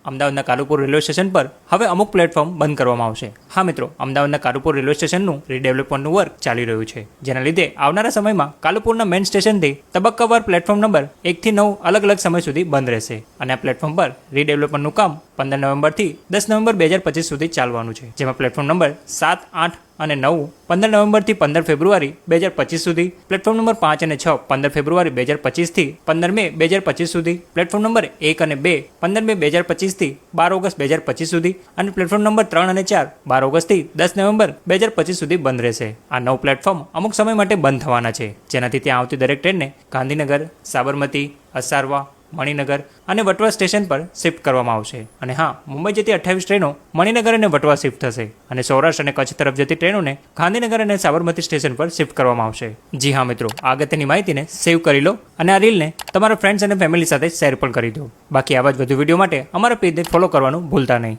અમદાવાદના Kalupur railway station પર હવે અમુક પ્લેટફોર્મ બંધ કરવામાં આવશે. હા મિત્રો, અમદાવાદના કાલુપુર રેલવે સ્ટેશનનું રીડેવલપમેન્ટનું વર્ક ચાલી રહ્યું છે, જેના લીધે આવનારા સમયમાં કાલુપુરના મેઇન સ્ટેશનથી તબક્કાવાર પ્લેટફોર્મ નંબર 1 થી 9 અલગ અલગ સમય સુધી બંધ રહેશે અને આ પ્લેટફોર્મ પર રીડેવલપમેન્ટનું કામ 15 નવેમ્બરથી 10 નવેમ્બર 2025 સુધી ચાલવાનું છે, જેમાં પ્લેટફોર્મ નંબર 7, 8 અને 9 15 નવેમ્બરથી 15 ફેબ્રુઆરી 2025 સુધી, પ્લેટફોર્મ નંબર 5 અને 6 15 ફેબ્રુઆરી 2025 થી 15 મે 2025 સુધી, પ્લેટફોર્મ નંબર 1 અને 2 15 મે 2025 થી 12 ઓગસ્ટ 2025 સુધી અને પ્લેટફોર્મ નંબર 3 અને 4 12 ઓગસ્ટથી 10 નવેમ્બર 2025 સુધી બંધ રહેશે. આ 9 પ્લેટફોર્મ અમુક સમય માટે બંધ થવાના છે, જેનાથી ત્યાં આવતી દરેક ટ્રેનને ગાંધીનગર, સાબરમતી, અસારવા, મણિનગર અને વટવા સ્ટેશન પર શિફ્ટ કરવામાં આવશે. અને હા, મુંબઈ જતી 28 ટ્રેનો મણિનગર અને વટવા શિફ્ટ થશે અને સૌરાષ્ટ્ર અને કચ્છ તરફ જતી ટ્રેનોને ગાંધીનગર અને સાબરમતી સ્ટેશન પર શિફ્ટ કરવામાં આવશે. જી હા મિત્રો, આ અગત્યની માહિતીને સેવ કરી લો અને આ રીલને તમારા ફ્રેન્ડ્સ અને ફેમિલી સાથે શેર પણ કરી દો. બાકી આવા જ વધુ વિડીયો માટે અમારા પેજને ફોલો કરવાનું ભૂલતા નહીં.